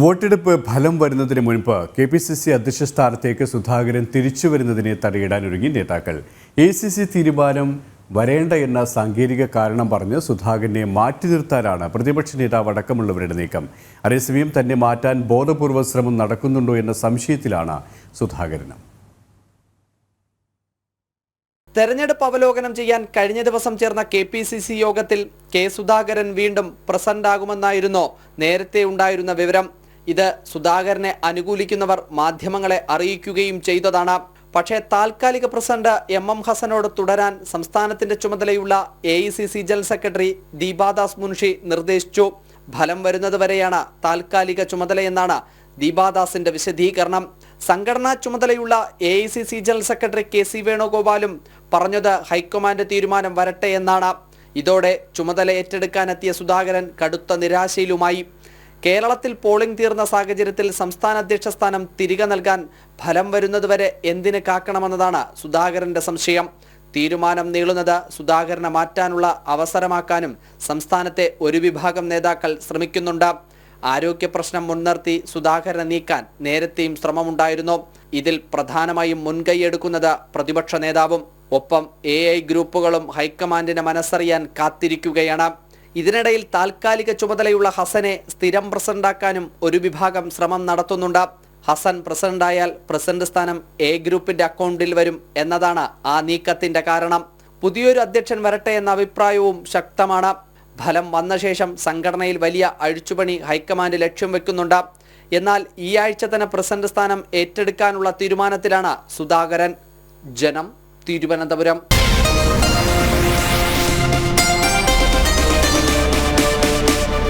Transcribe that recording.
വോട്ടെടുപ്പ് ഫലം വരുന്നതിന് മുൻപ് കെ.പി.സി.സി. അധ്യക്ഷ സ്ഥാനത്തേക്ക് സുധാകരൻ തിരിച്ചുവരുന്നതിനെ തടയിടാനൊരുങ്ങി നേതാക്കൾ. എ.സി.സി. തീരുമാനം വരേണ്ട എന്ന സാങ്കേതിക കാരണം പറഞ്ഞ് സുധാകരനെ മാറ്റി നിർത്താനാണ് പ്രതിപക്ഷ നേതാവ് അടക്കമുള്ളവരുടെ നീക്കം. അതേസമയം തന്നെ മാറ്റാൻ ബോധപൂർവ്വ ശ്രമം നടക്കുന്നുണ്ടോ എന്ന സംശയത്തിലാണ് സുധാകരൻ. തെരഞ്ഞെടുപ്പ് അവലോകനം ചെയ്യാൻ കഴിഞ്ഞ ദിവസം ചേർന്ന കെ.പി.സി.സി. യോഗത്തിൽ കെ. സുധാകരൻ വീണ്ടും പ്രസന്റ് ആകുമെന്നായിരുന്നു നേരത്തെ ഉണ്ടായിരുന്ന വിവരം. ഇത് സുധാകരനെ അനുകൂലിക്കുന്നവർ മാധ്യമങ്ങളെ അറിയിക്കുകയും ചെയ്തതാണ്. പക്ഷേ താൽക്കാലിക പ്രസിഡന്റ് എം ഹസനോട് തുടരാൻ സംസ്ഥാനത്തിന്റെ ചുമതലയുള്ള AICC. General secretary Deepa Das Munshi നിർദ്ദേശിച്ചു. ഫലം വരുന്നതുവരെയാണ് താൽക്കാലിക ചുമതലയെന്നാണ് ദീപാദാസിന്റെ വിശദീകരണം. സംഘടനാ ചുമതലയുള്ള എ.ഐ.സി.സി. General secretary KC. വേണുഗോപാലും പറഞ്ഞത് ഹൈക്കമാൻഡ് തീരുമാനം വരട്ടെ എന്നാണ്. ഇതോടെ ചുമതല ഏറ്റെടുക്കാനെത്തിയ സുധാകരൻ കടുത്ത നിരാശയിലുമായി. കേരളത്തിൽ പോളിംഗ് തീർന്ന സാഹചര്യത്തിൽ സംസ്ഥാന അധ്യക്ഷ സ്ഥാനം തിരികെ നൽകാൻ ഫലം വരുന്നതുവരെ എന്തിന് കാക്കണമെന്നതാണ് സുധാകരന്റെ സംശയം. തീരുമാനം നീളുന്നത് സുധാകരനെ മാറ്റാനുള്ള അവസരമാക്കാനും സംസ്ഥാനത്തെ ഒരു വിഭാഗം നേതാക്കൾ ശ്രമിക്കുന്നുണ്ട്. ആരോഗ്യ പ്രശ്നം മുൻനിർത്തി സുധാകരനെ നീക്കാൻ നേരത്തെയും ശ്രമമുണ്ടായിരുന്നു. ഇതിൽ പ്രധാനമായും മുൻകൈയെടുക്കുന്നത് പ്രതിപക്ഷ നേതാവും ഒപ്പം എ.ഐ. ഗ്രൂപ്പുകളും ഹൈക്കമാൻഡിനെ മനസ്സറിയാൻ കാത്തിരിക്കുകയാണ്. ഇതിനിടയിൽ താൽക്കാലിക ചുമതലയുള്ള ഹസനെ സ്ഥിരം പ്രസിഡന്റാക്കാനും ഒരു വിഭാഗം ശ്രമം നടത്തുന്നുണ്ട്. ഹസൻ പ്രസിഡന്റായാൽ പ്രസിഡന്റ് സ്ഥാനം എ ഗ്രൂപ്പിന്റെ അക്കൗണ്ടിൽ വരും എന്നതാണ് ആ നീക്കത്തിന്റെ കാരണം. പുതിയൊരു അധ്യക്ഷൻ വരട്ടെ എന്ന അഭിപ്രായവും ശക്തമാണ്. ഫലം വന്ന ശേഷം സംഘടനയിൽ വലിയ അഴിച്ചുപണി ഹൈക്കമാൻഡ് ലക്ഷ്യം വെക്കുന്നുണ്ട്. എന്നാൽ ഈ ആഴ്ച തന്നെ പ്രസിഡന്റ് സ്ഥാനം ഏറ്റെടുക്കാനുള്ള തീരുമാനത്തിലാണ് സുധാകരൻ. ജനം, തിരുവനന്തപുരം.